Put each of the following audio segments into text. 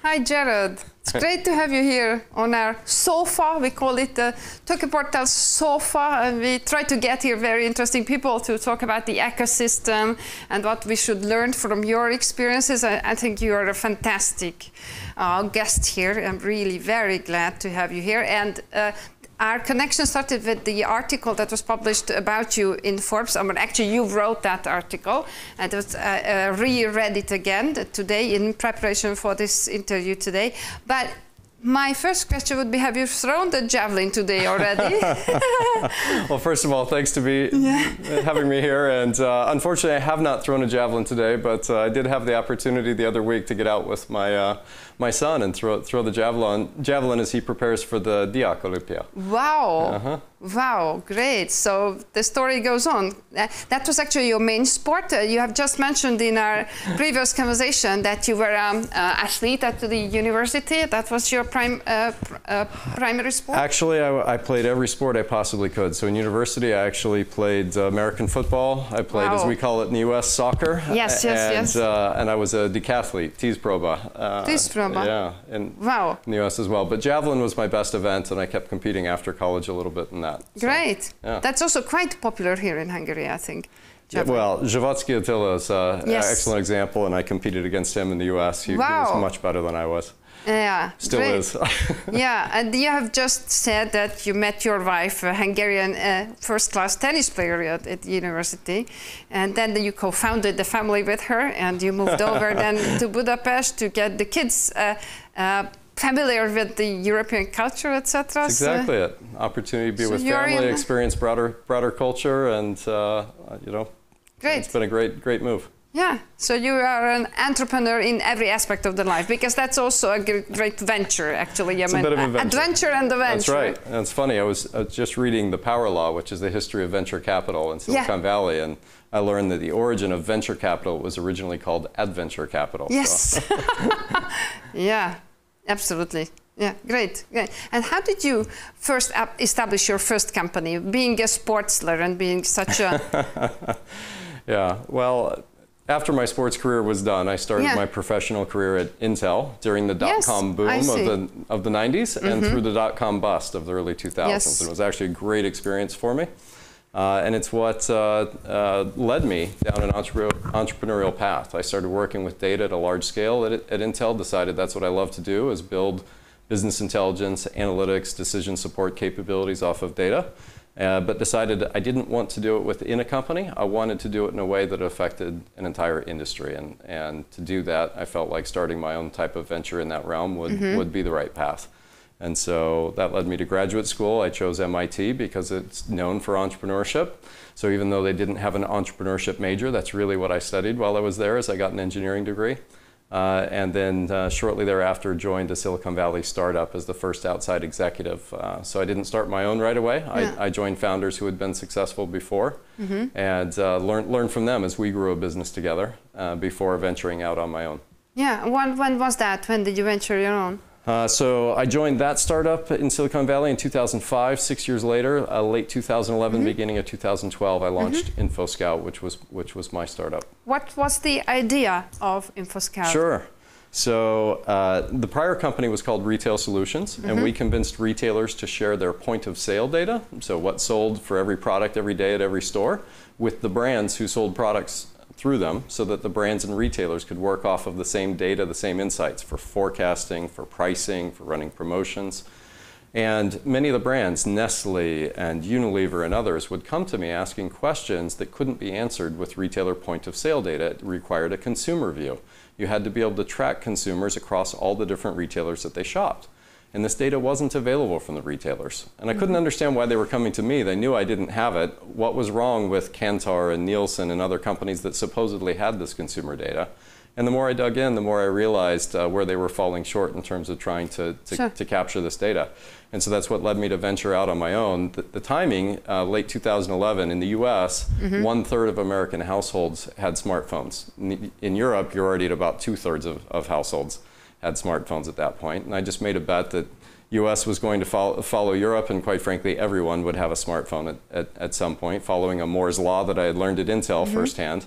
Hi, Jared. It's great to have you here on our sofa. We call it the Tőkeportál sofa, and we try to get here very interesting people to talk about the ecosystem and what we should learn from your experiences. I think you are a fantastic guest here. I'm really very glad to have you here. And our connection started with the article that was published about you in Forbes. Actually, you wrote that article, and reread it again today in preparation for this interview today. But my first question would be, have you thrown the javelin today already? Well, first of all, thanks to having me here. And unfortunately, I have not thrown a javelin today, but I did have the opportunity the other week to get out with my son and throw the javelin as he prepares for the Diák Olympia. Wow. Wow, great. So the story goes on. That was actually your main sport. You have just mentioned in our previous conversation that you were an athlete at the university. That was your primary sport? Actually, I played every sport I possibly could. So in university, I actually played American football. I played, as we call it in the US, soccer. Yes. And I was a decathlete, tízpróba. Tízpróba. Yeah, in the US as well. But javelin was my best event, and I kept competing after college a little bit in that. Great. So, yeah. That's also quite popular here in Hungary, I think. Yeah, well, Zsófi Attila is an excellent example, and I competed against him in the US. He was much better than I was. Yeah, still is. Yeah, and you have just said that you met your wife, a Hungarian first-class tennis player at university, and then you co-founded the family with her, and you moved over then to Budapest to get the kids familiar with the European culture, etc. That's exactly it. Opportunity to be with family, experience broader culture, and you know, it's been a great move. Yeah, so you are an entrepreneur in every aspect of the life, because that's also a great venture, actually. It's a bit of a venture. Adventure and a venture. That's right. And it's funny, I was just reading The Power Law, which is the history of venture capital in Silicon Valley, and I learned that the origin of venture capital was originally called adventure capital. Yes. So. Yeah, absolutely. Yeah, great. And how did you first establish your first company, being a sportsler and being such a... Yeah, well, after my sports career was done, I started my professional career at Intel during the dot-com boom of the 90s and through the dot-com bust of the early 2000s. It was actually a great experience for me. And it's what led me down an entrepreneurial path. I started working with data at a large scale at Intel, decided that's what I love to do, is build business intelligence, analytics, decision support capabilities off of data. But decided I didn't want to do it within a company. I wanted to do it in a way that affected an entire industry. And to do that, I felt like starting my own type of venture in that realm would be the right path. And so that led me to graduate school. I chose MIT because it's known for entrepreneurship. So even though they didn't have an entrepreneurship major, that's really what I studied while I was there, as I got an engineering degree. And then shortly thereafter joined a Silicon Valley startup as the first outside executive. So I didn't start my own right away. I joined founders who had been successful before and learned from them as we grew a business together before venturing out on my own. Yeah, when was that? When did you venture your own? So I joined that startup in Silicon Valley in 2005. 6 years later, late 2011, beginning of 2012, I launched InfoScout, which was my startup. What was the idea of InfoScout? Sure. So the prior company was called Retail Solutions, and we convinced retailers to share their point of sale data, so what sold for every product every day at every store, with the brands who sold products through them, so that the brands and retailers could work off of the same data, the same insights for forecasting, for pricing, for running promotions. And many of the brands, Nestle and Unilever and others, would come to me asking questions that couldn't be answered with retailer point of sale data. It required a consumer view. You had to be able to track consumers across all the different retailers that they shopped. And this data wasn't available from the retailers. And I couldn't understand why they were coming to me. They knew I didn't have it. What was wrong with Kantar and Nielsen and other companies that supposedly had this consumer data? And the more I dug in, the more I realized where they were falling short in terms of trying to capture this data. And so that's what led me to venture out on my own. The timing, late 2011, in the US, 1/3 of American households had smartphones. In Europe, you're already at about 2/3 of households had smartphones at that point. And I just made a bet that US was going to follow Europe, and quite frankly, everyone would have a smartphone at some point, following a Moore's Law that I had learned at Intel firsthand.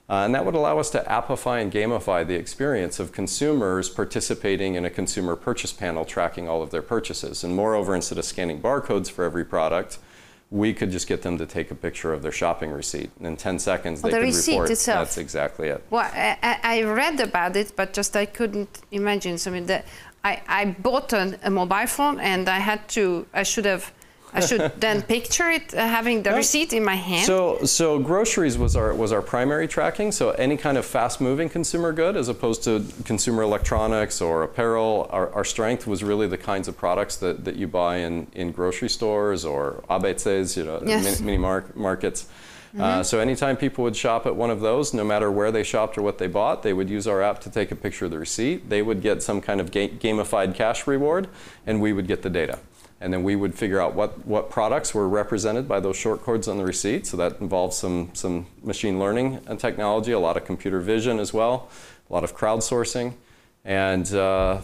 And that would allow us to appify and gamify the experience of consumers participating in a consumer purchase panel tracking all of their purchases. And moreover, instead of scanning barcodes for every product, we could just get them to take a picture of their shopping receipt. And in 10 seconds, they could report. The receipt itself. That's exactly it. Well, I read about it, but just I couldn't imagine. So, I mean, I bought a mobile phone, and I should then picture it having the receipt in my hand. So groceries was our primary tracking. So any kind of fast-moving consumer good, as opposed to consumer electronics or apparel. Our strength was really the kinds of products that you buy in grocery stores or ABCs, yes. mini markets. So anytime people would shop at one of those, no matter where they shopped or what they bought, they would use our app to take a picture of the receipt. They would get some kind of gamified cash reward, and we would get the data. And then we would figure out what products were represented by those short codes on the receipt. So that involves some machine learning and technology, a lot of computer vision as well, a lot of crowdsourcing. And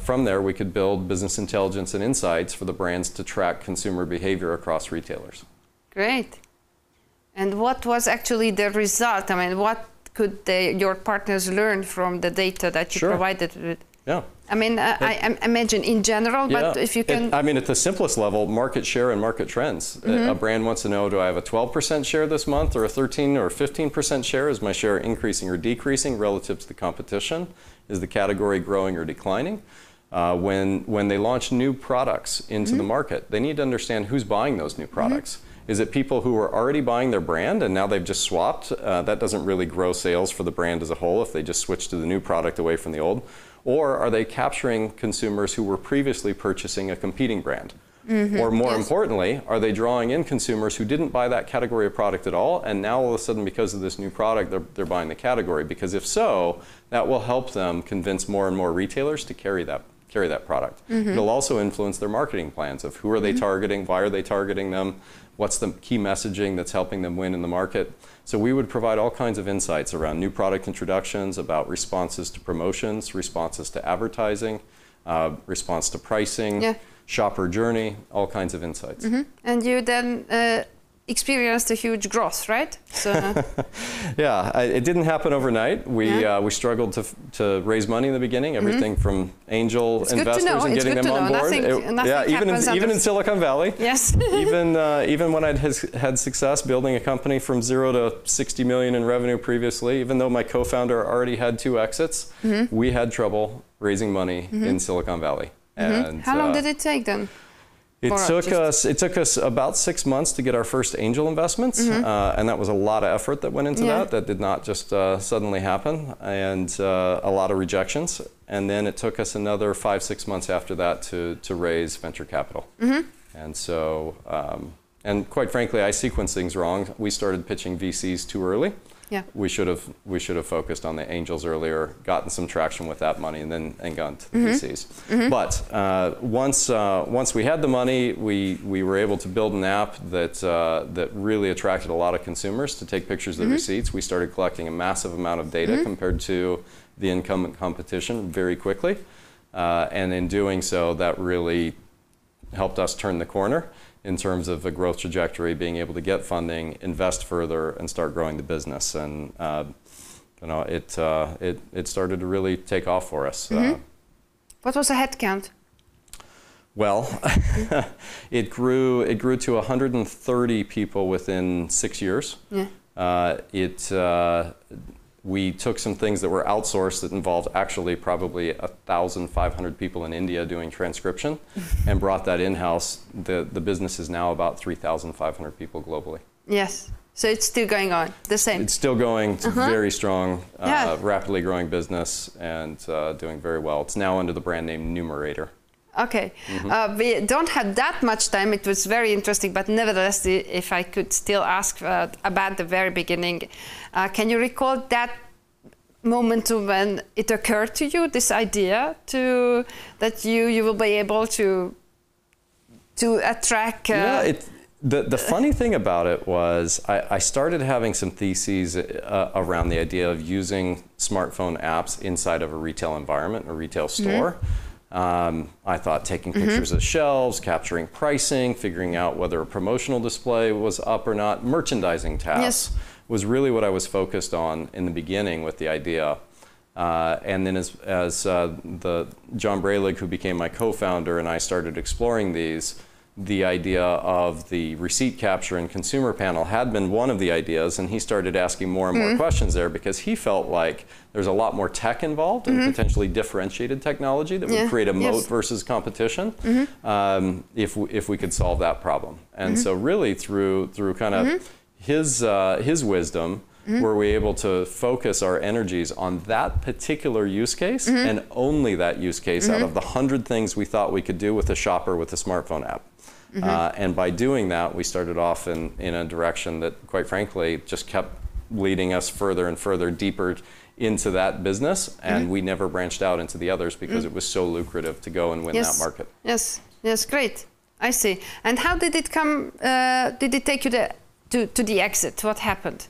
from there, we could build business intelligence and insights for the brands to track consumer behavior across retailers. Great. And what was actually the result? I mean, what could your partners learn from the data that you provided with? Yeah. I mean, I imagine in general, but if you can... I mean, at the simplest level, market share and market trends. A brand wants to know, do I have a 12% share this month or a 13 or 15% share? Is my share increasing or decreasing relative to the competition? Is the category growing or declining? When they launch new products into the market, they need to understand who's buying those new products. Is it people who are already buying their brand and now they've just swapped? That doesn't really grow sales for the brand as a whole if they just switch to the new product away from the old. Or are they capturing consumers who were previously purchasing a competing brand? Or more importantly, are they drawing in consumers who didn't buy that category of product at all, and now all of a sudden because of this new product, they're buying the category? Because if so, that will help them convince more and more retailers to carry that product. It'll also influence their marketing plans of who are they targeting, why are they targeting them, what's the key messaging that's helping them win in the market. So we would provide all kinds of insights around new product introductions, about responses to promotions, responses to advertising, response to pricing, shopper journey, all kinds of insights. And you then experienced a huge growth, right? So yeah, it didn't happen overnight. We struggled to raise money in the beginning, everything from angel investors and getting them on board. Even in Silicon Valley. Yes. even when I'd had success building a company from 0 to 60 million in revenue previously, even though my co-founder already had 2 exits, we had trouble raising money in Silicon Valley. And, how long did it take then? It took us about 6 months to get our first angel investments, and that was a lot of effort that went into that. That did not just suddenly happen, and a lot of rejections. And then it took us another 5-6 months after that to raise venture capital. And so, and quite frankly, I sequenced things wrong. We started pitching VCs too early. Yeah. We should have focused on the angels earlier, gotten some traction with that money, and gone to the VCs. But once we had the money, we were able to build an app that really attracted a lot of consumers to take pictures of the receipts. We started collecting a massive amount of data compared to the incumbent competition very quickly, and in doing so, that really helped us turn the corner in terms of a growth trajectory, being able to get funding, invest further, and start growing the business. And it started to really take off for us. What was the headcount? Well, it grew to 130 people within 6 years. We took some things that were outsourced that involved actually probably 1,500 people in India doing transcription and brought that in-house. The business is now about 3,500 people globally. Yes. So it's still going on, the same? It's still going. It's a very strong, rapidly growing business and doing very well. It's now under the brand name Numerator. Okay. We don't have that much time. It was very interesting, but nevertheless, if I could still ask about the very beginning, can you recall that moment when it occurred to you, this idea that you will be able to attract? The funny thing about it was I started having some theses around the idea of using smartphone apps inside of a retail environment, a retail store. I thought taking pictures of shelves, capturing pricing, figuring out whether a promotional display was up or not, merchandising tasks was really what I was focused on in the beginning with the idea. And then as the John Braylig, who became my co-founder, and I started exploring these, the idea of the receipt capture and consumer panel had been one of the ideas, and he started asking more and more questions there because he felt like there's a lot more tech involved and potentially differentiated technology that would create a moat versus competition if we could solve that problem. And so really through kind of his wisdom, were we able to focus our energies on that particular use case and only that use case out of the 100 things we thought we could do with a shopper with a smartphone app. And by doing that, we started off in a direction that, quite frankly, just kept leading us further and further deeper into that business, and we never branched out into the others because it was so lucrative to go and win that market. Yes, great. I see. And how did it come, did it take you to the exit? What happened?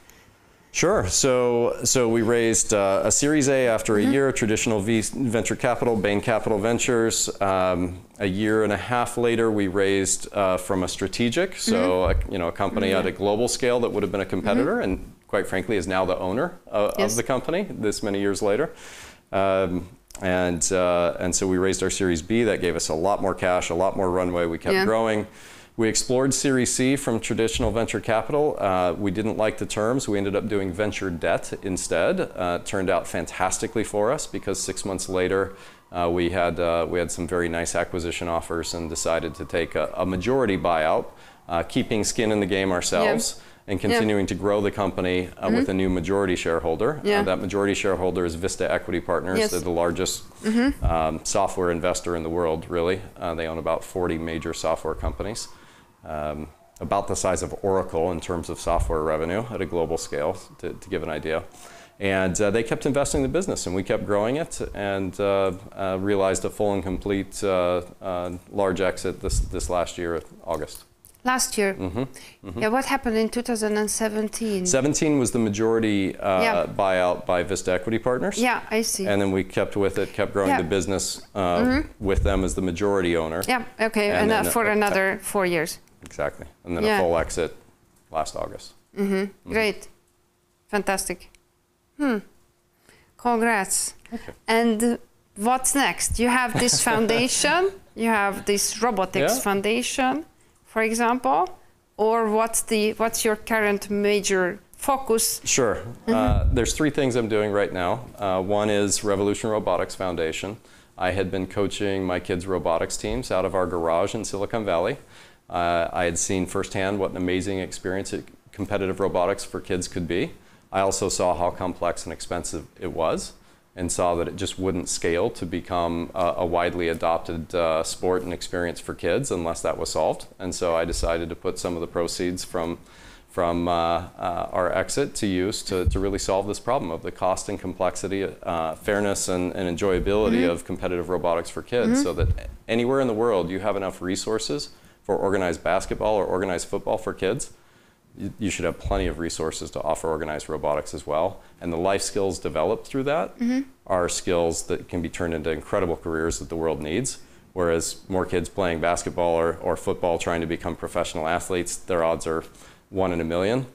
Sure. So we raised a Series A after a year, traditional venture capital, Bain Capital Ventures. A year and a half later, we raised from a strategic, so a company at a global scale that would have been a competitor, and quite frankly is now the owner of the company this many years later. And so we raised our Series B. That gave us a lot more cash, a lot more runway. We kept growing. We explored Series C from traditional venture capital. We didn't like the terms. We ended up doing venture debt instead. It turned out fantastically for us because 6 months later, we had some very nice acquisition offers and decided to take a majority buyout, keeping skin in the game ourselves and continuing to grow the company with a new majority shareholder. That majority shareholder is Vista Equity Partners. They're the largest software investor in the world, really. They own about 40 major software companies. About the size of Oracle in terms of software revenue at a global scale, to give an idea. And they kept investing in the business, and we kept growing it, and realized a full and complete large exit this last year, August. Last year? Yeah, what happened in 2017? 17 was the majority buyout by Vista Equity Partners. Yeah, I see. And then we kept with it, kept growing the business with them as the majority owner. Yeah, okay, and for another 4 years. Exactly, and then a full exit last August. Great, fantastic. Congrats. Okay. And what's next? You have this foundation, you have this Robotics Foundation, for example, or what's your current major focus? Sure. There's 3 things I'm doing right now. One is Revolution Robotics Foundation. I had been coaching my kids' robotics teams out of our garage in Silicon Valley. I had seen firsthand what an amazing experience competitive robotics for kids could be. I also saw how complex and expensive it was, and saw that it just wouldn't scale to become a widely adopted sport and experience for kids unless that was solved. And so I decided to put some of the proceeds from our exit to use to really solve this problem of the cost and complexity, fairness and enjoyability of competitive robotics for kids, so that anywhere in the world you have enough resources for organized basketball or organized football for kids, you should have plenty of resources to offer organized robotics as well. And the life skills developed through that are skills that can be turned into incredible careers that the world needs. Whereas more kids playing basketball or football trying to become professional athletes, their odds are 1 in a million.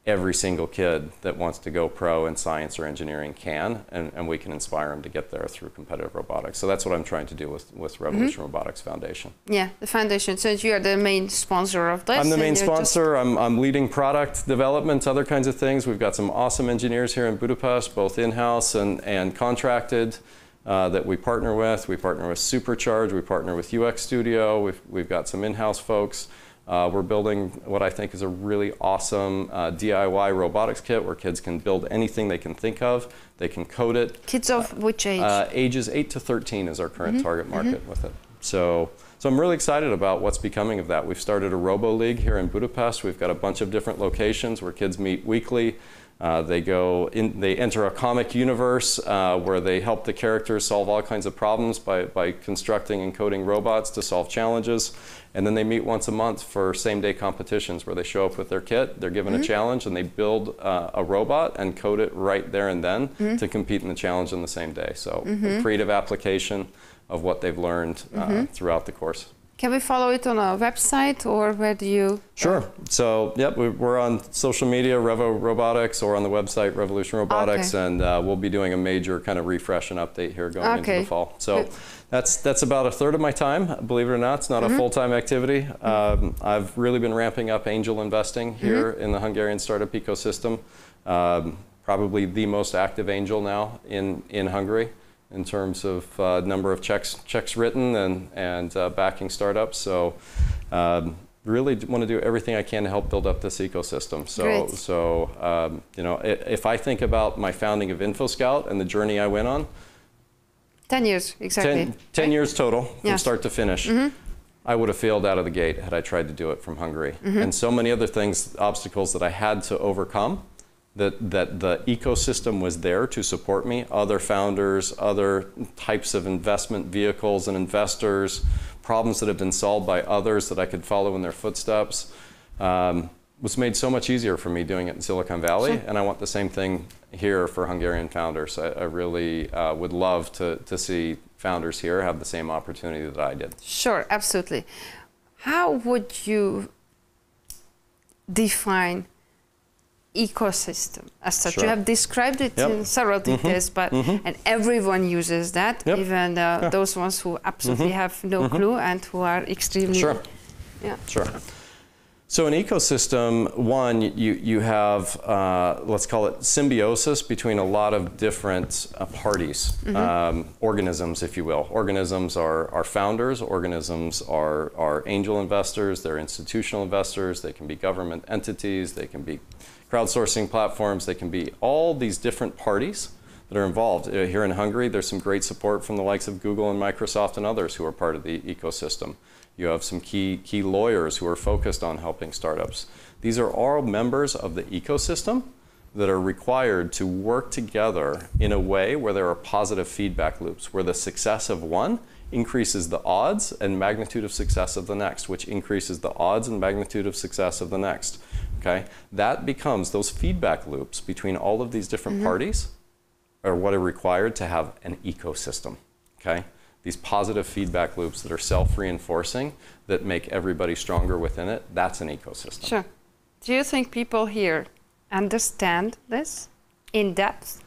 Every single kid that wants to go pro in science or engineering can, and we can inspire them to get there through competitive robotics. So that's what I'm trying to do with Revolution Robotics Foundation. Yeah, the foundation. So you are the main sponsor of this? I'm the main sponsor. I'm leading product development, other kinds of things. We've got some awesome engineers here in Budapest, both in-house and contracted, that we partner with. We partner with Supercharge. We partner with UX Studio. We've got some in-house folks. We're building what I think is a really awesome DIY robotics kit where kids can build anything they can think of. They can code it. Kids of which age? Ages 8 to 13 is our current target market with it. So I'm really excited about what's becoming of that. We've started a Robo League here in Budapest. We've got a bunch of different locations where kids meet weekly. They enter a comic universe where they help the characters solve all kinds of problems by constructing and coding robots to solve challenges. And then they meet once a month for same-day competitions where they show up with their kit, they're given a challenge, and they build a robot and code it right there and then to compete in the challenge on the same day. So a creative application of what they've learned throughout the course. Can we follow it on a website, or where do you? Sure. So, yep, we're on social media, Robotics, or on the website, Revolution Robotics, and we'll be doing a major kind of refresh and update here going into the fall. So that's about a third of my time, believe it or not. It's not a full-time activity. I've really been ramping up angel investing here in the Hungarian startup ecosystem. Probably the most active angel now in Hungary, in terms of number of checks written and backing startups. So really want to do everything I can to help build up this ecosystem. So you know, if I think about my founding of InfoScout and the journey I went on, 10 years, exactly. 10 years total, from start to finish. I would have failed out of the gate had I tried to do it from Hungary. And so many other things, obstacles that I had to overcome, that the ecosystem was there to support me, other founders, other types of investment vehicles and investors, problems that have been solved by others that I could follow in their footsteps, was made so much easier for me doing it in Silicon Valley. And I want the same thing here for Hungarian founders. I really would love to see founders here have the same opportunity that I did. Sure, absolutely. How would you define ecosystem as such? Sure. You have described it in several details, but and everyone uses that, even those ones who absolutely have no clue and who are extremely Sure. So an ecosystem, one, you have, let's call it symbiosis between a lot of different parties, organisms, if you will. Organisms are founders, organisms are angel investors, they're institutional investors, they can be government entities, they can be crowdsourcing platforms, they can be all these different parties that are involved. Here in Hungary, there's some great support from the likes of Google and Microsoft and others who are part of the ecosystem. You have some key lawyers who are focused on helping startups. These are all members of the ecosystem that are required to work together in a way where there are positive feedback loops, where the success of one increases the odds and magnitude of success of the next, which increases the odds and magnitude of success of the next. Okay? That becomes, those feedback loops between all of these different parties are what are required to have an ecosystem. Okay? These positive feedback loops that are self-reinforcing, that make everybody stronger within it, that's an ecosystem. Sure. Do you think people here understand this in depth?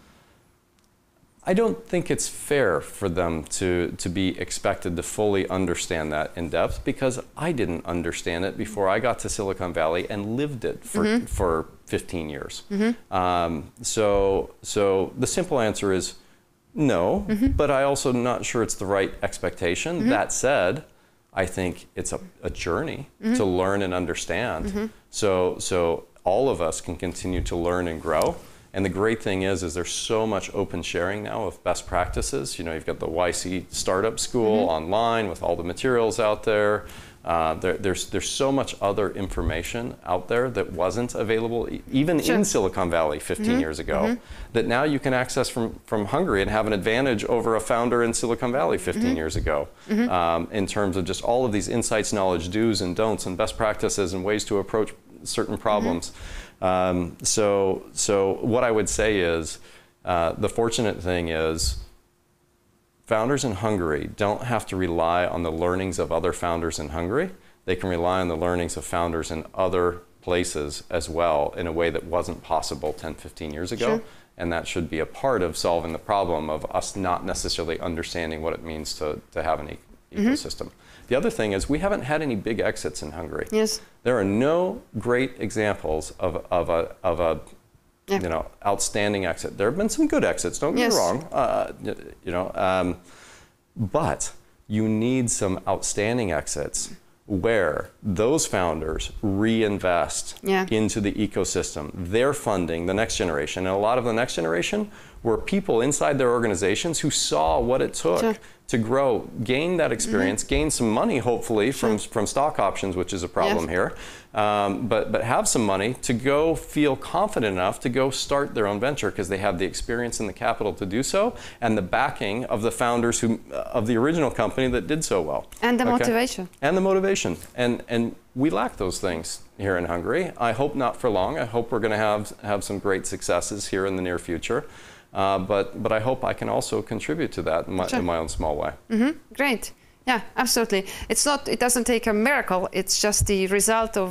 I don't think it's fair for them to be expected to fully understand that in depth, because I didn't understand it before I got to Silicon Valley and lived it for 15 years. So the simple answer is no, but I also not sure it's the right expectation. That said, I think it's a journey to learn and understand. So all of us can continue to learn and grow. And the great thing is there's so much open sharing now of best practices. You know, you've got the YC Startup School online with all the materials out there. There's so much other information out there that wasn't available even in Silicon Valley 15 years ago, that now you can access from Hungary and have an advantage over a founder in Silicon Valley 15 years ago, in terms of just all of these insights, knowledge, do's and don'ts, and best practices and ways to approach certain problems. So what I would say is, the fortunate thing is, founders in Hungary don't have to rely on the learnings of other founders in Hungary. They can rely on the learnings of founders in other places as well, in a way that wasn't possible 10, 15 years ago. And that should be a part of solving the problem of us not necessarily understanding what it means to have an ecosystem. The other thing is, we haven't had any big exits in Hungary. There are no great examples of a you know, outstanding exit. There have been some good exits, don't get me wrong, you know, but you need some outstanding exits where those founders reinvest into the ecosystem. They're funding the next generation, and a lot of the next generation were people inside their organizations who saw what it took to grow, gain that experience, gain some money, hopefully, from stock options, which is a problem here, but have some money to go feel confident enough to go start their own venture, because they have the experience and the capital to do so, and the backing of the founders of the original company that did so well. And the motivation. And the motivation. And we lack those things here in Hungary. I hope not for long. I hope we're going to have some great successes here in the near future. But I hope I can also contribute to that in my own small way. Great. Yeah, absolutely. It's not. It doesn't take a miracle. It's just the result of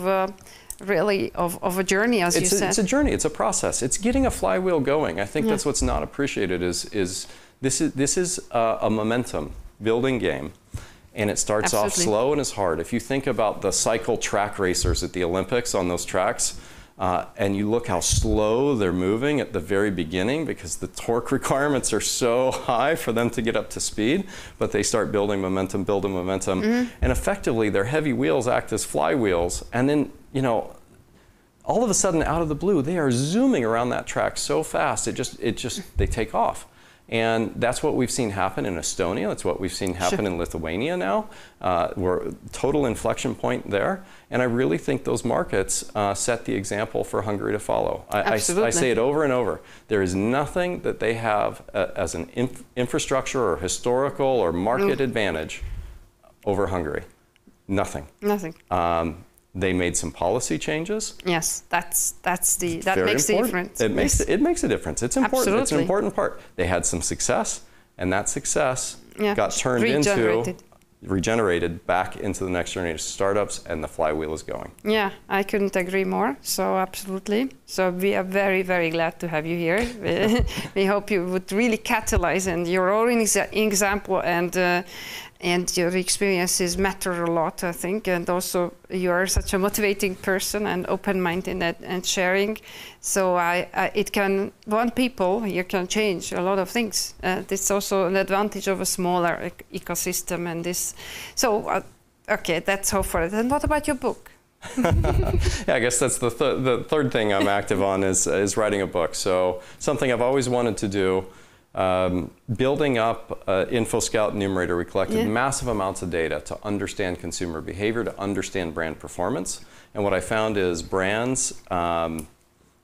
really of a journey, as you said. It's a journey. It's a process. It's getting a flywheel going. I think that's what's not appreciated. Is this is a momentum building game, and it starts off slow and is hard. If you think about the cycle track racers at the Olympics on those tracks. And you look how slow they're moving at the very beginning because the torque requirements are so high for them to get up to speed, but they start building momentum, and effectively their heavy wheels act as flywheels, and then, you know, all of a sudden out of the blue, they are zooming around that track so fast, they take off. And that's what we've seen happen in Estonia. That's what we've seen happen in Lithuania now. We're total inflection point there. And I really think those markets set the example for Hungary to follow. I say it over and over. There is nothing that they have as an infrastructure or historical or market advantage over Hungary. Nothing. Nothing. They made some policy changes. Yes, that makes the difference. It makes a difference. It's important. Absolutely. It's an important part. They had some success, and that success got turned regenerated back into the next generation of startups, and the flywheel is going. Yeah, I couldn't agree more. So absolutely. So we are very, very glad to have you here. We hope you would really catalyze, and your own example and your experiences matter a lot, I think, and also you are such a motivating person and open-minded and sharing. So one people here can change a lot of things. It's also an advantage of a smaller ecosystem and this. So, okay, that's all for it. And what about your book? Yeah, I guess that's the third thing I'm active on is writing a book. So something I've always wanted to do. Building up InfoScout numerator, we collected massive amounts of data to understand consumer behavior, to understand brand performance. And what I found is brands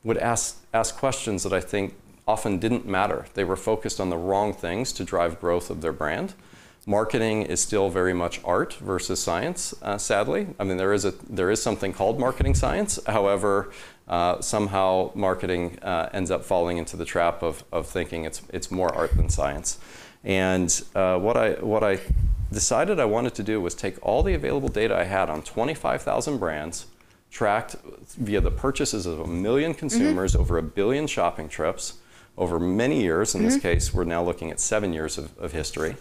would ask questions that I think often didn't matter. They were focused on the wrong things to drive growth of their brand. Marketing is still very much art versus science, sadly. I mean, there is something called marketing science. However, somehow marketing ends up falling into the trap of thinking it's more art than science. And what I decided I wanted to do was take all the available data I had on 25,000 brands, tracked via the purchases of 1 million consumers over 1 billion shopping trips over many years. In this case, we're now looking at 7 years of history.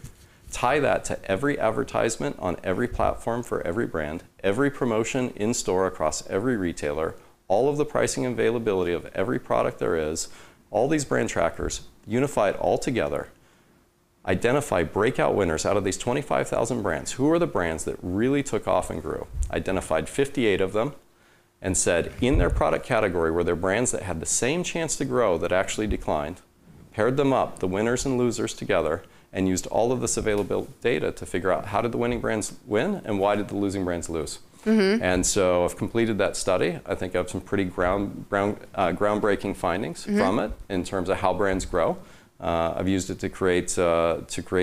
Tie that to every advertisement on every platform for every brand, every promotion in store across every retailer, all of the pricing and availability of every product there is, all these brand trackers, unify it all together, identify breakout winners out of these 25,000 brands. Who are the brands that really took off and grew? Identified 58 of them and said in their product category were there brands that had the same chance to grow that actually declined, paired them up, the winners and losers together, and used all of this available data to figure out how did the winning brands win and why did the losing brands lose. And so I've completed that study. I think I have some pretty groundbreaking findings from it in terms of how brands grow. I've used it to create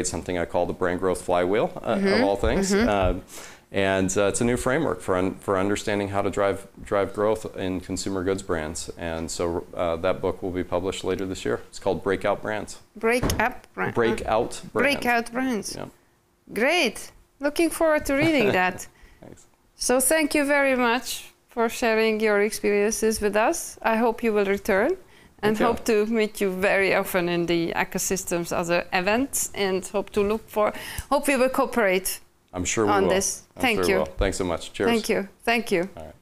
something I call the brand growth flywheel of all things. And it's a new framework for understanding how to drive growth in consumer goods brands. And so that book will be published later this year. It's called Breakout Brands. Breakout Brands. Breakout Brands. Yeah. Great. Looking forward to reading that. Thanks. So thank you very much for sharing your experiences with us. I hope you will return and hope to meet you very often in the ecosystems other events and hope we will cooperate. I'm sure we will. This. Thank you. Thanks so much. Cheers. Thank you. Thank you. All right.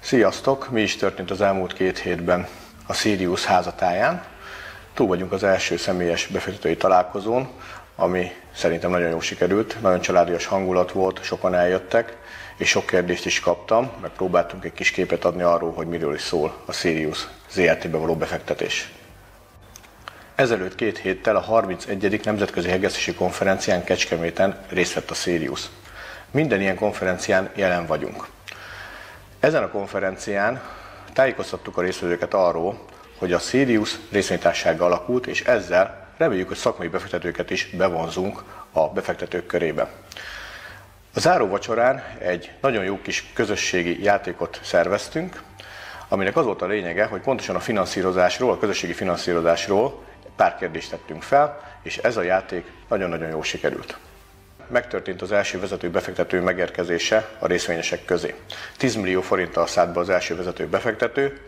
Sziasztok! Mi is történt az elmúlt 2 hétben a Syrius házatáján? Túl vagyunk az első személyes befektetői találkozón, ami szerintem nagyon jól sikerült, nagyon családias hangulat volt, sokan eljöttek, és sok kérdést is kaptam, meg próbáltunk egy kis képet adni arról, hogy miről is szól a Syrius ZRT-be való befektetés. Ezelőtt 2 héttel a 31. Nemzetközi Hegesztési Konferencián Kecskeméten részt vett a Syrius. Minden ilyen konferencián jelen vagyunk. Ezen a konferencián tájékoztattuk a résztvevőket arról, hogy a Syrius részvénytársasággá alakult, és ezzel reméljük, hogy szakmai befektetőket is bevonzunk a befektetők körébe. A záró vacsorán egy nagyon jó kis közösségi játékot szerveztünk, aminek az volt a lényege, hogy pontosan a finanszírozásról, a közösségi finanszírozásról pár kérdést tettünk fel, és ez a játék nagyon-nagyon jól sikerült. Megtörtént az első vezető befektető megérkezése a részvényesek közé. 10 millió forinttal szállt be az első vezető befektető,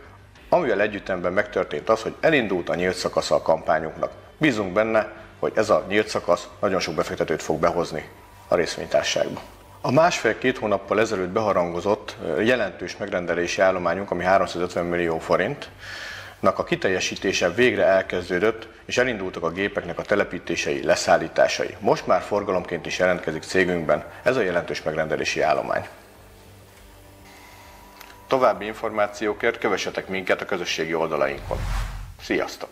amivel együttemben megtörtént az, hogy elindult a nyílt szakasza a kampányunknak. Bízunk benne, hogy ez a nyílt szakasz nagyon sok befektetőt fog behozni a részvénytársaságba. A másfél-két hónappal ezelőtt beharangozott jelentős megrendelési állományunk, ami 350 millió forintnak a kiteljesítése végre elkezdődött, és elindultak a gépeknek a telepítései, leszállításai. Most már forgalomként is jelentkezik cégünkben ez a jelentős megrendelési állomány. További információkért kövessetek minket a közösségi oldalainkon. Sziasztok!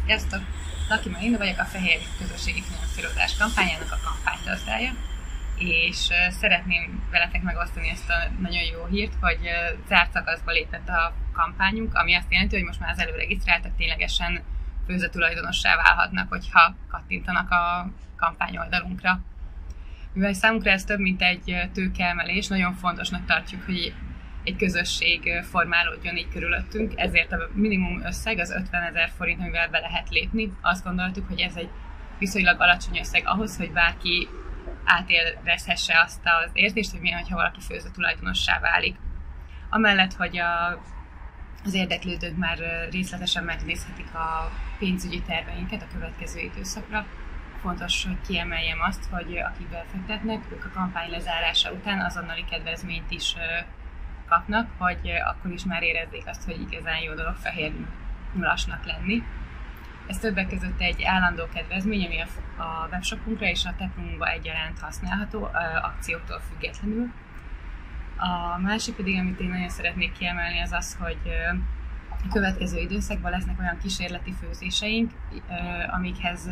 Sziasztok! Laki Marina vagyok, a Fehér Nyúl közösségi finanszírozás kampányának a kampánytazdája, és szeretném veletek megosztani ezt a nagyon jó hírt, hogy zárt szakaszba lépett a kampányunk, ami azt jelenti, hogy most már az előregisztráltak ténylegesen főzetulajdonossá válhatnak, hogyha kattintanak a kampány oldalunkra. Mivel számunkra ez több, mint egy tőkeemelés, nagyon fontosnak tartjuk, hogy egy közösség formálódjon így körülöttünk, ezért a minimum összeg az 50 000 forint, amivel be lehet lépni. Azt gondoltuk, hogy ez egy viszonylag alacsony összeg ahhoz, hogy bárki átérezhesse azt az érzést, hogy milyen, ha valaki főzetulajdonossá válik. Amellett, hogy az érdeklődők már részletesen megnézhetik a pénzügyi terveinket a következő időszakra, fontos, hogy kiemeljem azt, hogy akik befektetnek, ők a kampány lezárása után azonnali kedvezményt is kapnak, hogy akkor is már érezzék azt, hogy igazán jó dolog fehér nyulasnak lenni. Ez többek között egy állandó kedvezmény, ami a webshopunkra és a teprunkba egyaránt használható, akcióktól függetlenül. A másik pedig, amit én nagyon szeretnék kiemelni, az az, hogy a következő időszakban lesznek olyan kísérleti főzéseink, amikhez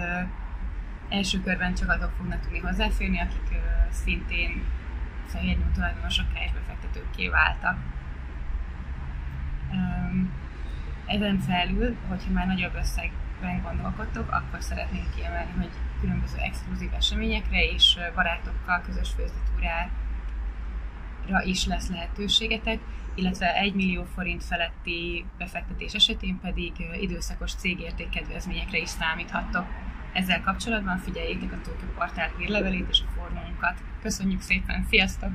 első körben csak azok fognak tudni hozzáférni, akik szintén Fehér Nyúl tulajdonosokká és befektetőkké váltak. Ezen felül, hogyha már nagyobb összegben gondolkodtok, akkor szeretnénk kiemelni, hogy különböző exkluzív eseményekre és barátokkal közös főzetúrára is lesz lehetőségetek, illetve 1 millió forint feletti befektetés esetén pedig időszakos cégértékkedvezményekre is számíthattok. Ezzel kapcsolatban figyeljétek a Tőkeportál hírlevelét és a formunkat. Köszönjük szépen, sziasztok!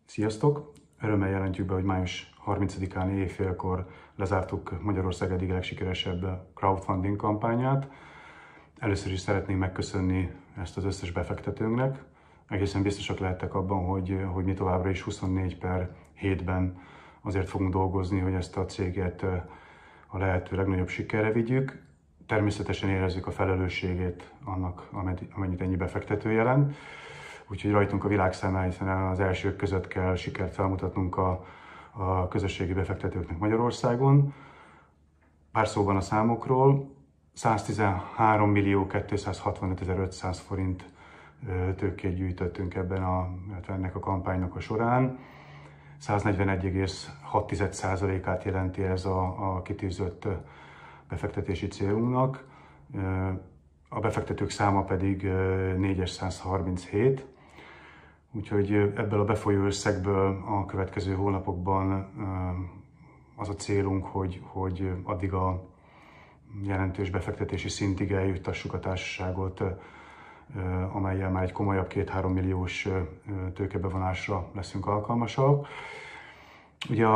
Sziasztok! Örömmel jelentjük be, hogy május 30-án éjfélkor lezártuk Magyarország eddig legsikeresebb crowdfunding kampányát. Először is szeretnénk megköszönni ezt az összes befektetőnknek. Egészen biztosak lehettek abban, hogy mi továbbra is 24/7-ben azért fogunk dolgozni, hogy ezt a céget a lehető legnagyobb sikerre vigyük. Természetesen érezzük a felelősségét annak, amennyit ennyi befektető jelent. Úgyhogy rajtunk a világszeme, hiszen az elsők között kell sikert felmutatnunk a közösségi befektetőknek Magyarországon. Pár szóban a számokról. 113.265.500 forint tőkét gyűjtöttünk ennek a kampánynak a során. 141,6%-át jelenti ez a kitűzött befektetési célunknak. A befektetők száma pedig 437. Úgyhogy ebből a befolyó összegből a következő hónapokban az a célunk, hogy addig a jelentős befektetési szintig eljuttassuk a társaságot, amellyel már egy komolyabb 2-3 milliós tőkebevonásra leszünk alkalmasak. Ugye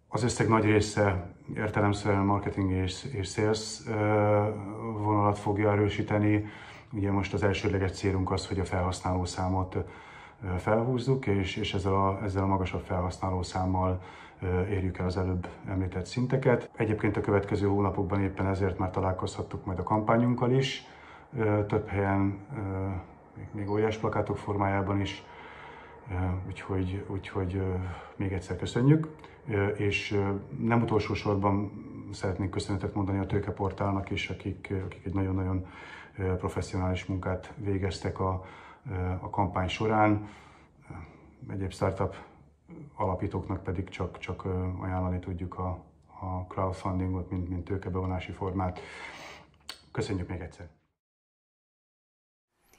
az összeg nagy része értelemszerűen marketing és sales vonalat fogja erősíteni. Ugye most az elsődleges célunk az, hogy a felhasználószámot felhúzzuk, és ezzel a magasabb felhasználószámmal érjük el az előbb említett szinteket. Egyébként a következő hónapokban éppen ezért már találkozhattuk majd a kampányunkkal is, több helyen, még óriás plakátok formájában is, úgyhogy még egyszer köszönjük. És nem utolsó sorban szeretnék köszönetet mondani a Tőkeportálnak is, akik egy nagyon-nagyon professzionális munkát végeztek a kampány során. Egyéb startup alapítóknak pedig csak ajánlani tudjuk a crowdfundingot, mint tőkebevonási formát. Köszönjük még egyszer!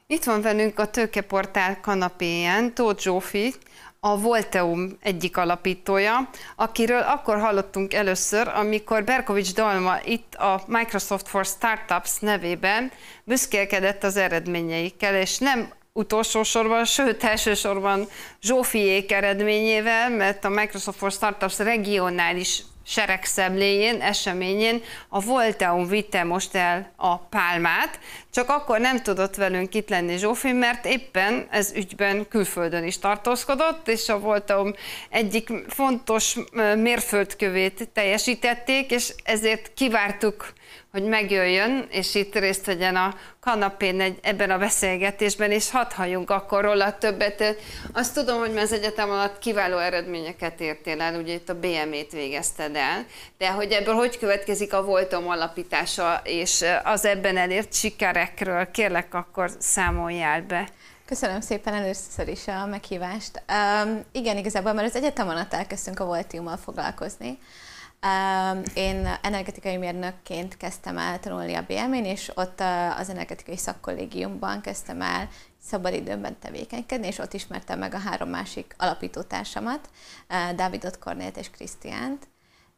Itt van velünk a Tőkeportál kanapéján Tóth Zsófi, a Volteum egyik alapítója, akiről akkor hallottunk először, amikor Berkovics Dalma itt a Microsoft for Startups nevében büszkélkedett az eredményeikkel, és nem utolsó sorban, sőt elsősorban Zsófiék eredményével, mert a Microsoft for Startups regionális seregszemléjén, eseményén a Volteum vitte most el a pálmát, csak akkor nem tudott velünk itt lenni Zsófi, mert éppen ez ügyben külföldön is tartózkodott, és a Volteum egyik fontos mérföldkövét teljesítették, és ezért kivártuk, hogy megjöjjön, és itt részt vegyen a kanapén ebben a beszélgetésben, és hadd halljunk akkor róla többet. Azt tudom, hogy az egyetem alatt kiváló eredményeket értél el, ugye itt a BME-t végezted el, de hogy ebből hogy következik a Volteum alapítása, és az ebben elért sikerekről, kérlek, akkor számoljál be. Köszönöm szépen először is a meghívást. Igen, igazából már az egyetem alatt elkezdtünk a Volteummal foglalkozni. Én energetikai mérnökként kezdtem el tanulni a BME-n, és ott az energetikai szakkollégiumban kezdtem el szabadidőmben tevékenykedni, és ott ismertem meg a 3 másik alapítótársamat, Dávidot, Kornélt és Krisztiánt.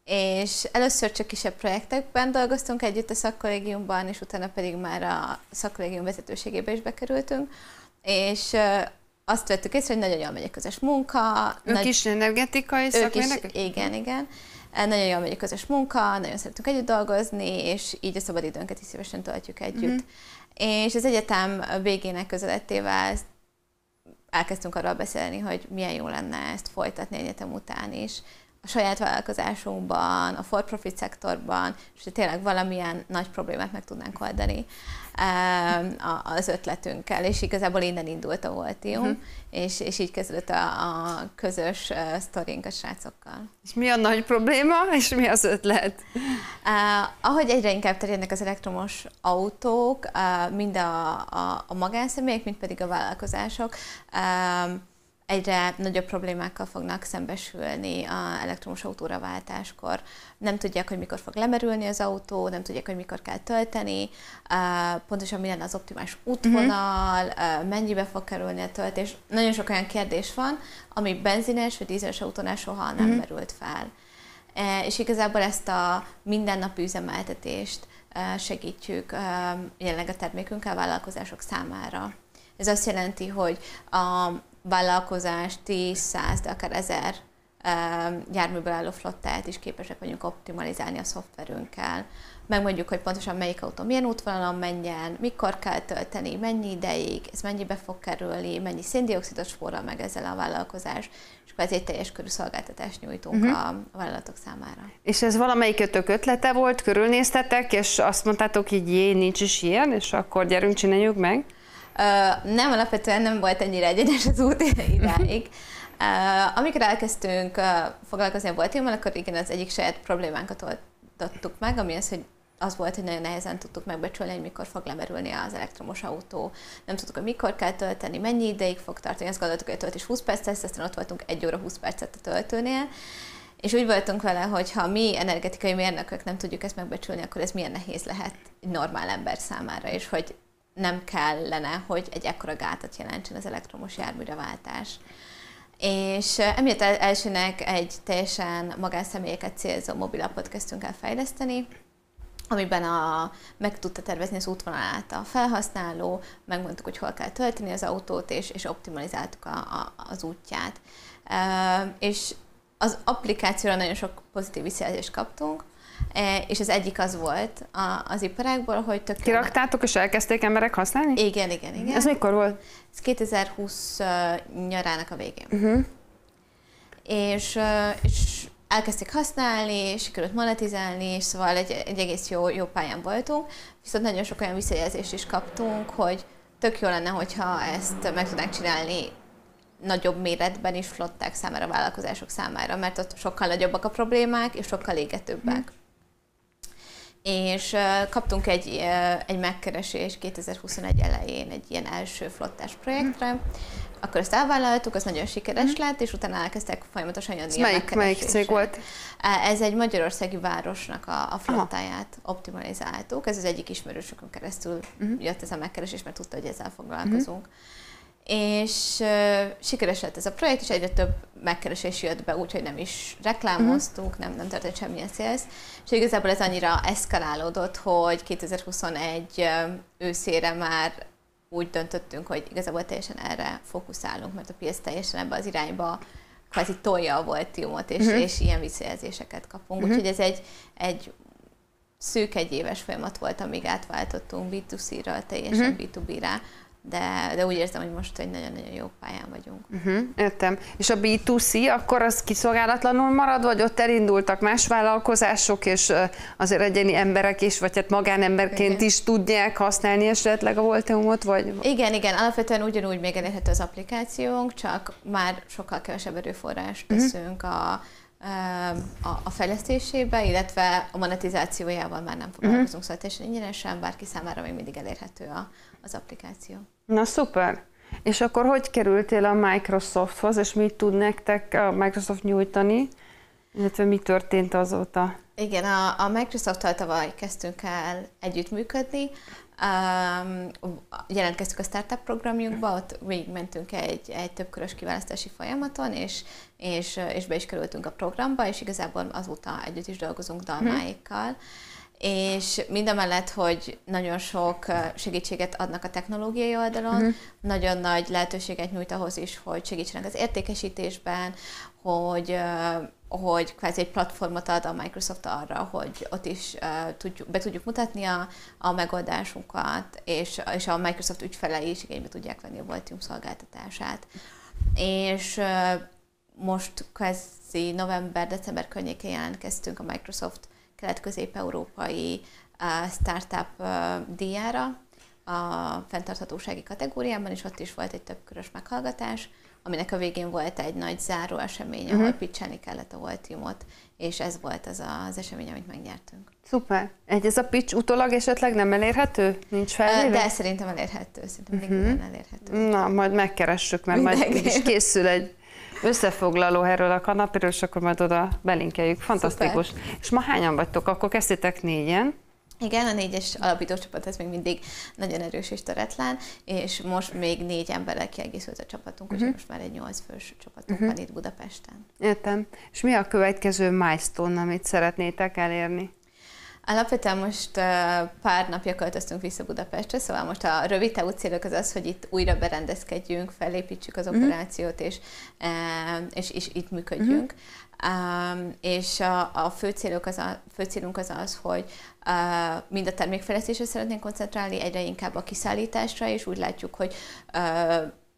És először csak kisebb projektekben dolgoztunk együtt a szakkollégiumban, és utána pedig már a szakkollégium vezetőségébe is bekerültünk, és azt vettük észre, hogy nagyon jól megy a közös munka. Ők is energetikai szakmérnökök? Igen. Nagyon jól megy a közös munka, nagyon szeretünk együtt dolgozni, és így a szabadidőnket is szívesen töltjük együtt. És az egyetem végének közelettével elkezdtünk arról beszélni, hogy milyen jó lenne ezt folytatni egyetem után is. A saját vállalkozásunkban, a for-profit szektorban, és hogy tényleg valamilyen nagy problémát meg tudnánk oldani az ötletünkkel. És igazából innen indult a Volteum, és így kezdődött a közös sztorink a srácokkal. És mi a nagy probléma, és mi az ötlet? Ahogy egyre inkább terjednek az elektromos autók, mind a magánszemélyek, mind pedig a vállalkozások, egyre nagyobb problémákkal fognak szembesülni az elektromos autóra váltáskor. Nem tudják, hogy mikor fog lemerülni az autó, nem tudják, hogy mikor kell tölteni, pontosan milyen az optimális útvonal, mennyibe fog kerülni a töltés. Nagyon sok olyan kérdés van, ami benzines vagy dízeles autónál soha nem merült fel. És igazából ezt a mindennapi üzemeltetést segítjük jelenleg a termékünkkel vállalkozások számára. Ez azt jelenti, hogy a vállalkozás 10-100, de akár 1000 járműből álló flottát is képesek vagyunk optimalizálni a szoftverünkkel. Megmondjuk, hogy pontosan melyik autó milyen útvonalon menjen, mikor kell tölteni, mennyi ideig, ez mennyibe fog kerülni, mennyi széndioxidot spórol meg ezzel a vállalkozás, és akkor egy teljes körű szolgáltatást nyújtunk a vállalatok számára. És ez valamelyikötök ötlete volt, körülnéztetek, és azt mondtátok, hogy jé, nincs is ilyen, és akkor gyerünk, csináljuk meg? Nem, alapvetően nem volt ennyire egyenes az út idáig. Amikor elkezdtünk foglalkozni a Volteummal, akkor igen, az egyik saját problémánkat oldottuk meg, ami az, hogy az volt, hogy nagyon nehezen tudtuk megbecsülni, hogy mikor fog lemerülni az elektromos autó. Nem tudtuk, hogy mikor kell tölteni, mennyi ideig fog tartani. Azt gondoltuk, hogy a töltés 20 perc lesz, aztán ott voltunk 1 óra 20 percet a töltőnél. És úgy voltunk vele, hogy ha mi energetikai mérnökök nem tudjuk ezt megbecsülni, akkor ez milyen nehéz lehet egy normál ember számára, és hogy nem kellene, hogy egy ekkora gátat jelentsen az elektromos járműre váltás. És emiatt elsőnek egy teljesen magánszemélyeket célzó mobilapot kezdtünk el fejleszteni, amiben meg tudta tervezni az útvonalát a felhasználó, megmondtuk, hogy hol kell tölteni az autót, és optimalizáltuk az útját. És az applikációra nagyon sok pozitív visszajelzést kaptunk, és az egyik az volt az iparágból, hogy kiraktátok, és elkezdték emberek használni? Igen. Ez mikor volt? Ez 2020 nyarának a végén. És elkezdték használni, sikerült monetizálni, és szóval egy egész jó pályán voltunk. Viszont nagyon sok olyan visszajelzést is kaptunk, hogy tök jó lenne, hogyha ezt meg tudnánk csinálni nagyobb méretben is flották számára, vállalkozások számára, mert ott sokkal nagyobbak a problémák, és sokkal égetőbbek. és kaptunk egy megkeresést 2021 elején egy ilyen első flottás projektre, akkor ezt elvállaltuk, az nagyon sikeres lett, és utána elkezdtek folyamatosan jönni a megkeresések. Melyik cég volt? Ez egy magyarországi városnak a flottáját optimalizáltuk. Ez az egyik ismerősökön keresztül jött ez a megkeresés, mert tudta, hogy ezzel foglalkozunk. És sikeres lett ez a projekt, és egyre több megkeresés jött be, úgyhogy nem is reklámoztuk, nem történt semmilyen sales. És igazából ez annyira eszkalálódott, hogy 2021 őszére már úgy döntöttünk, hogy igazából teljesen erre fókuszálunk, mert a piac teljesen ebbe az irányba kvázi tolja a Volteumot, és ilyen visszajelzéseket kapunk. Úgyhogy ez egy szűk egyéves folyamat volt, amíg átváltottunk B2C-ről teljesen B2B-re, de úgy érzem, hogy most egy nagyon-nagyon jó pályán vagyunk. Értem. És a B2C akkor az kiszolgálatlanul marad, vagy ott elindultak más vállalkozások, és azért egyéni emberek is, vagy hát magánemberként is tudják használni esetleg a Volteumot? Vagy? Igen, alapvetően ugyanúgy még elérhető az applikációnk, csak már sokkal kevesebb erőforrást teszünk a fejlesztésébe, illetve a monetizációjával már nem foglalkozunk, szóval teljesen ingyenesen, bárki számára még mindig elérhető az applikáció. Na szuper! És akkor hogy kerültél a Microsofthoz, és mit tud nektek a Microsoft nyújtani, illetve mi történt azóta? Igen, a Microsoft-tal tavaly kezdtünk el együttműködni, jelentkeztük a startup programjunkba, ott végigmentünk egy többkörös kiválasztási folyamaton, és be is kerültünk a programba, és igazából azóta együtt is dolgozunk dalmáikkal. És mindamellett, hogy nagyon sok segítséget adnak a technológiai oldalon, nagyon nagy lehetőséget nyújt ahhoz is, hogy segítsenek az értékesítésben, hogy kvázi egy platformot ad a Microsoft arra, hogy ott is be tudjuk mutatni a megoldásunkat, és a Microsoft ügyfelei is igénybe tudják venni a Volteum szolgáltatását. És most kvázi november-december környékén jelentkeztünk a Microsoft kelet-közép-európai startup díjára a fenntarthatósági kategóriában, és ott is volt egy többkörös meghallgatás, aminek a végén volt egy nagy záró esemény, ahol pitchelni kellett a Volteumot, és ez volt az esemény, amit megnyertünk. Szuper. Ez a pitch utólag esetleg nem elérhető? Nincs felvéve? De szerintem elérhető, szerintem minden elérhető. Na, majd megkeressük, mert majd is készül egy összefoglaló erről a kanapéről, és akkor majd oda belinkeljük. Fantasztikus. Szuper. És ma hányan vagytok? Akkor kezdtétek 4-en. Igen, a 4-es alapítócsapat ez még mindig nagyon erős és töretlen, és most még 4 emberrel kiegészült a csapatunk, úgyhogy most már egy 8 fős csapatunk van itt Budapesten. Értem. És mi a következő milestone, amit szeretnétek elérni? Alapvetően most pár napja költöztünk vissza Budapestre, szóval most a rövid távú célok az, hogy itt újra berendezkedjünk, felépítsük az operációt, és itt működjünk. És a fő célunk az, hogy mind a termékfejlesztésre szeretnénk koncentrálni, egyre inkább a kiszállításra, és úgy látjuk, hogy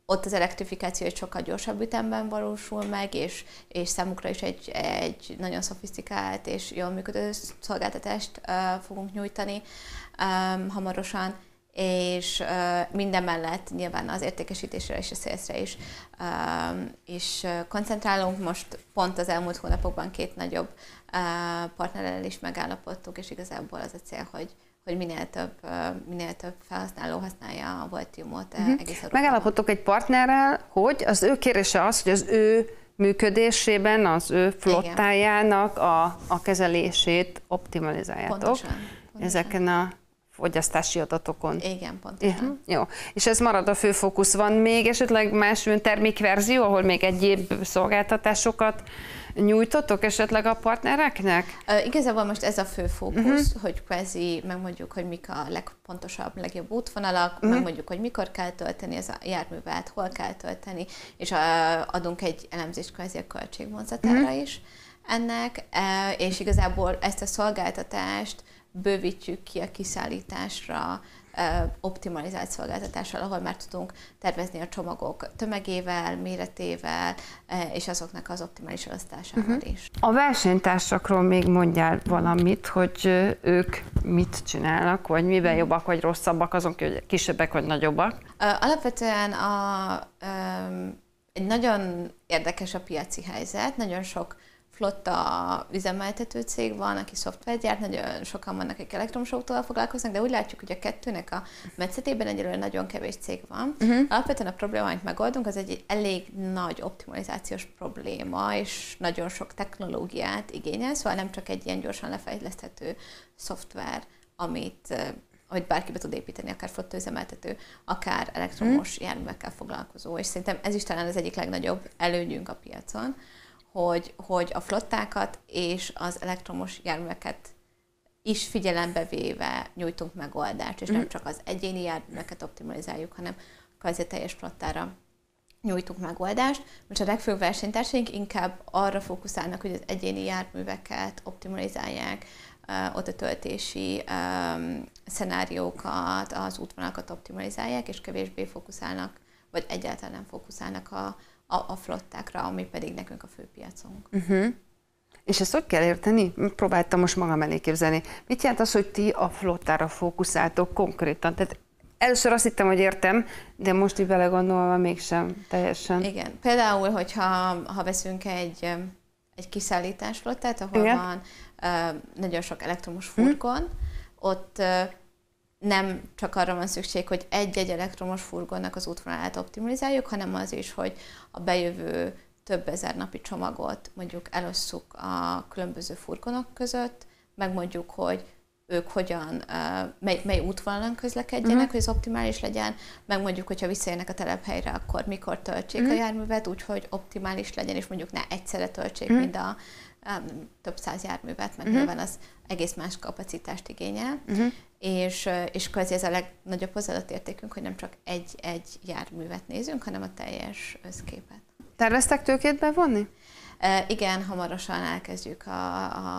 ott az elektrifikáció egy sokkal gyorsabb ütemben valósul meg, és számukra is egy nagyon szofisztikált és jól működő szolgáltatást fogunk nyújtani hamarosan, és minden mellett nyilván az értékesítésre és a salesre is koncentrálunk. Most pont az elmúlt hónapokban 2 nagyobb partnerrel is megállapodtunk, és igazából az a cél, hogy minél több felhasználó használja a Volteumot egész Európában. Megállapodtok egy partnerrel, hogy az ő kérése az, hogy az ő működésében, az ő flottájának a kezelését optimalizáljátok. Pontosan. Ezeken a fogyasztási adatokon. Igen, pontosan. Jó. És ez marad a fő fókusz. Van még esetleg más termékverzió, ahol még egyéb szolgáltatásokat nyújtotok esetleg a partnereknek? Igazából most ez a fő fókusz, hogy kvázi megmondjuk, hogy mik a legfontosabb, legjobb útvonalak, megmondjuk, hogy mikor kell tölteni ez a járművet, hol kell tölteni, és adunk egy elemzést kvázi a költségvonzatára is ennek, és igazából ezt a szolgáltatást bővítjük ki a kiszállításra, optimalizált szolgáltatással, ahol már tudunk tervezni a csomagok tömegével, méretével, és azoknak az optimális elosztásával is. A versenytársakról még mondjál valamit, hogy ők mit csinálnak, vagy miben jobbak, vagy rosszabbak, azok, hogy kisebbek, vagy nagyobbak? Alapvetően egy nagyon érdekes a piaci helyzet, nagyon sok flotta üzemeltető cég van, aki szoftvert gyárt, nagyon sokan vannak, akik elektromos autóval foglalkoznak, de úgy látjuk, hogy a kettőnek a metszetében egyelőre nagyon kevés cég van. Alapvetően a probléma, amit megoldunk, az egy elég nagy optimalizációs probléma, és nagyon sok technológiát igényel, szóval nem csak egy ilyen gyorsan lefejleszthető szoftver, amit bárki be tud építeni, akár flottaüzemeltető, akár elektromos járművekkel foglalkozó. És szerintem ez is talán az egyik legnagyobb előnyünk a piacon, hogy a flottákat és az elektromos járműveket is figyelembe véve nyújtunk megoldást, és nem csak az egyéni járműveket optimalizáljuk, hanem kvázi teljes flottára nyújtunk megoldást. Most a legfőbb versenytársaink inkább arra fókuszálnak, hogy az egyéni járműveket optimalizálják, ott a töltési szenáriókat, az útvonalakat optimalizálják, és kevésbé fókuszálnak, vagy egyáltalán nem fókuszálnak a flottákra, ami pedig nekünk a főpiacunk. És ezt hogy kell érteni? Próbáltam most magam elé képzelni. Mit jelent az, hogy ti a flottára fókuszáltok konkrétan? Tehát először azt hittem, hogy értem, de most így belegondolva mégsem teljesen. Igen. Például, hogyha veszünk egy kiszállításflottát, ahol van nagyon sok elektromos furgon, ott nem csak arra van szükség, hogy egy-egy elektromos furgonnak az útvonalát optimalizáljuk, hanem az is, hogy a bejövő több ezer napi csomagot mondjuk elosszuk a különböző furgonok között, megmondjuk, hogy ők hogyan, mely útvonalon közlekedjenek, hogy ez optimális legyen, megmondjuk, hogyha visszajönnek a telephelyre, akkor mikor töltsék a járművet, úgyhogy optimális legyen, és mondjuk ne egyszerre töltsék, mint a több száz járművet, mert nyilván az egész más kapacitást igényel, és kvázi ez a legnagyobb hozzáadott értékünk, hogy nem csak egy járművet nézünk, hanem a teljes összképet. Terveztek tőkét bevonni? Igen, hamarosan elkezdjük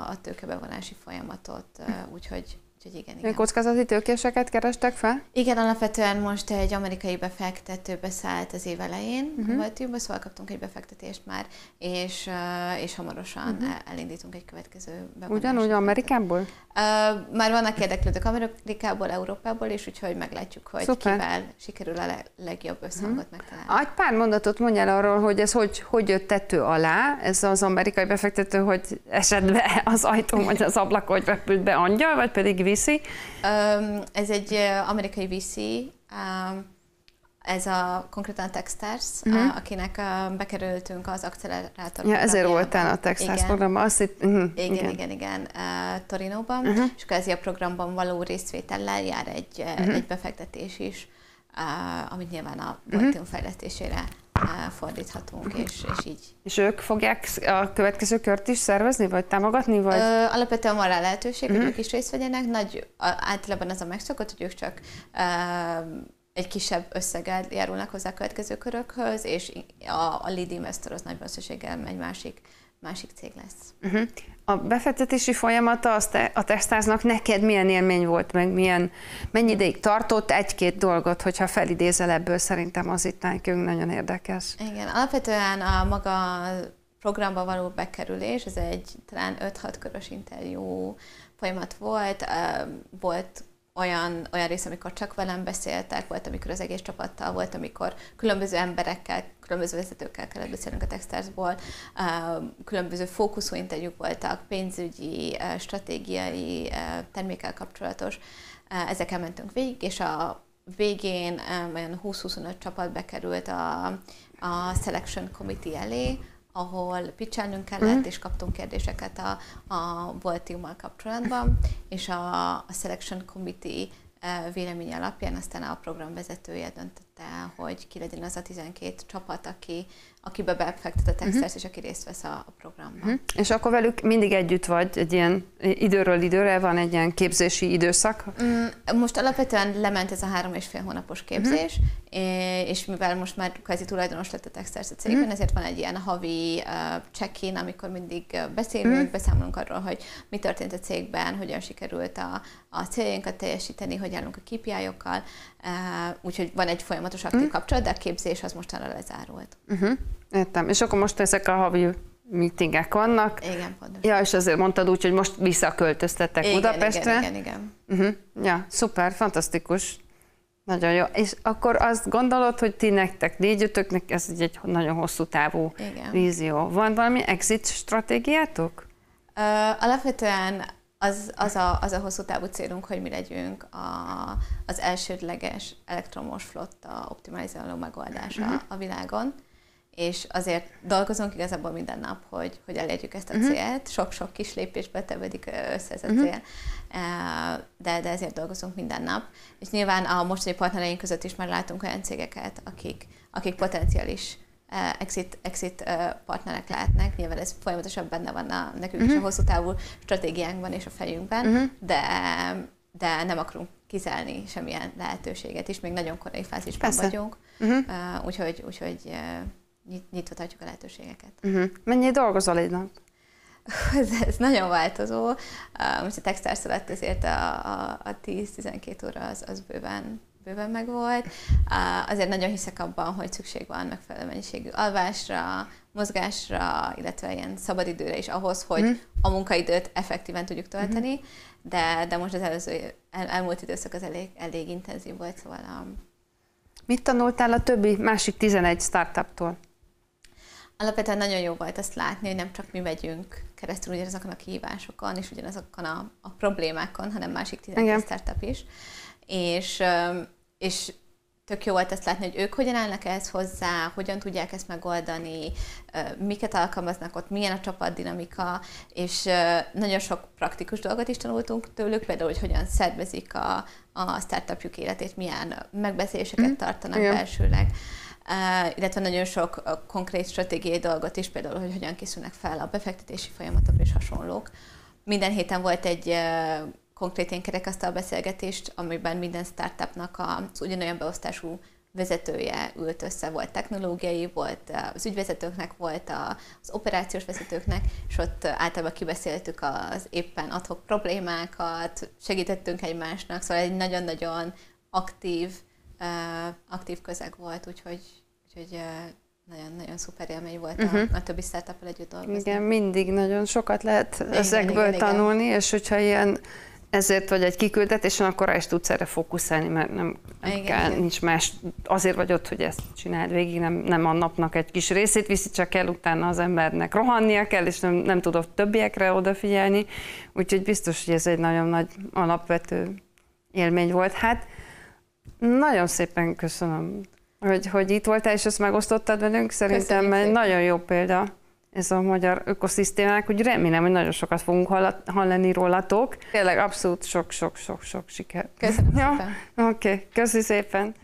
a tőkebevonási folyamatot, úgyhogy igen. Kockázati tőkéseket kerestek fel? Igen, alapvetően most egy amerikai befektető beszállt az év elején a Volteumba, szóval kaptunk egy befektetést már, és hamarosan elindítunk egy következő bevonást. Ugyanúgy Amerikából? Már vannak érdeklődők Amerikából, Európából is, úgyhogy meglátjuk, hogy kivel sikerül a legjobb összhangot megtalálni. Egy pár mondatot mondj el arról, hogy ez hogy jött tető alá, ez az amerikai befektető, hogy esett be az ajtón, vagy az ablak, hogy repült be angyal, vagy pedig VC? Ez egy amerikai VC, ez konkrétan a Techstars, akinek bekerültünk az accelerátor programjába. Ezért voltál a Techstars programban. Igen, Torinóban, és ez a programban való részvétellel jár egy befektetés is, amit nyilván a Volteum fejlesztésére fordíthatunk, és így. És ők fogják a következő kört is szervezni, vagy támogatni? Vagy? Alapvetően van rá lehetőség, hogy ők is részt vegyenek. Általában az a megszokott, hogy ők csak egy kisebb összeggel járulnak hozzá a következő körökhöz, és a lead investor az nagy valószínűséggel egy másik cég lesz. A befektetési folyamata a Techstarsnak neked milyen élmény volt, meg mennyi ideig tartott? Egy-két dolgot, hogyha felidézel ebből, szerintem az itt nekünk nagyon érdekes. Igen, alapvetően a maga programba való bekerülés, ez egy talán 5-6 körös interjú folyamat volt olyan rész, amikor csak velem beszéltek, volt, amikor az egész csapattal, volt, amikor különböző emberekkel, különböző vezetőkkel kellett beszélnünk a Techstarsból, különböző fókuszú interjúk voltak, pénzügyi, stratégiai, termékkel kapcsolatos, ezekkel mentünk végig, és a végén olyan 20-25 csapat bekerült a Selection Committee elé, ahol pitchelnünk kellett, és kaptunk kérdéseket a Volteummal kapcsolatban, és a Selection Committee vélemény alapján aztán a program vezetője döntötte, hogy ki legyen az a 12 csapat, akibe befektet a Techstars, és aki részt vesz a programban. És akkor velük mindig együtt vagy, egy ilyen időről időre van egy ilyen képzési időszak? Most alapvetően lement ez a 3,5 hónapos képzés, és mivel most már kvázi tulajdonos lett a Techstars a cégben, ezért van egy ilyen havi check-in, amikor mindig beszélünk, beszámolunk arról, hogy mi történt a cégben, hogyan sikerült a céljainkat teljesíteni, hogy állunk a KPI-okkal, úgyhogy van egy folyamatos aktív kapcsolat, de a képzés az mostanra lezárult. Értem. És akkor most ezek a havi meetingek vannak. Igen, pontosan. Ja, és azért mondtad úgy, hogy most visszaköltöztettek Budapestre. Igen. Ja, szuper, fantasztikus. Nagyon jó. És akkor azt gondolod, hogy ti nektek, négyötöknek ez egy nagyon hosszú távú vízió. Van valami exit stratégiátok? Alapvetően az a hosszú távú célunk, hogy mi legyünk az elsődleges elektromos flotta optimalizáló megoldása a világon, és azért dolgozunk igazából minden nap, hogy elérjük ezt a célt. Sok-sok kis lépésbe tevődik össze ez a cél, de ezért dolgozunk minden nap. És nyilván a mostani partnereink között is már látunk olyan cégeket, akik potenciális exit partnerek lehetnek. Nyilván ez folyamatosan benne van nekünk is a hosszú távú stratégiánkban és a fejünkben, de nem akarunk kizárni semmilyen lehetőséget is, még nagyon korai fázisban vagyunk, úgyhogy nyitva tartjuk a lehetőségeket. Mennyi dolgozol egy nap? Ez nagyon változó. Most a textársz alatt azért a 10-12 óra az bőven megvolt. Azért nagyon hiszek abban, hogy szükség van megfelelő mennyiségű alvásra, mozgásra, illetve ilyen szabadidőre is ahhoz, hogy a munkaidőt effektíven tudjuk tölteni, de most az elmúlt időszak az elég intenzív volt, szóval... Mit tanultál a másik 11 startuptól? Alapvetően nagyon jó volt azt látni, hogy nem csak mi megyünk keresztül ugyanazokon a kihívásokon és ugyanazokon a problémákon, hanem másik 11 startup is. És tök jó volt azt látni, hogy ők hogyan állnak ehhez hozzá, hogyan tudják ezt megoldani, miket alkalmaznak ott, milyen a csapatdinamika, és nagyon sok praktikus dolgot is tanultunk tőlük, például, hogy hogyan szervezik a startupjuk életét, milyen megbeszéléseket tartanak belsőleg, illetve nagyon sok konkrét stratégiai dolgot is, például, hogy hogyan készülnek fel a befektetési folyamatok és hasonlók. Minden héten volt egy konkrét ilyen kerekasztal beszélgetést, amiben minden startupnak az ugyanolyan beosztású vezetője ült össze, volt technológiai, volt az ügyvezetőknek, volt az operációs vezetőknek, és ott általában kibeszéltük az éppen ad-hoc problémákat, segítettünk egymásnak, szóval egy nagyon-nagyon aktív közeg volt, úgyhogy nagyon szuper élmény volt a többi startuppal együtt dolgozni. Igen, mindig nagyon sokat lehet ezekből tanulni, és hogyha ilyen ezért vagy egy kiküldetésen, akkor rá is tudsz erre fókuszálni, mert nem kell, nincs más. Azért vagy ott, hogy ezt csináld végig, nem a napnak egy kis részét viszi, csak kell utána az embernek rohannia kell, és nem tud a többiekre odafigyelni. Úgyhogy biztos, hogy ez egy nagyon nagy alapvető élmény volt. Hát nagyon szépen köszönöm, hogy itt voltál, és ezt megosztottad velünk. Szerintem egy nagyon jó példa ez a magyar ökoszisztémának, hogy remélem, hogy nagyon sokat fogunk hallani rólatok. Tényleg abszolút sok siker. Köszönöm szépen. Oké, köszi szépen.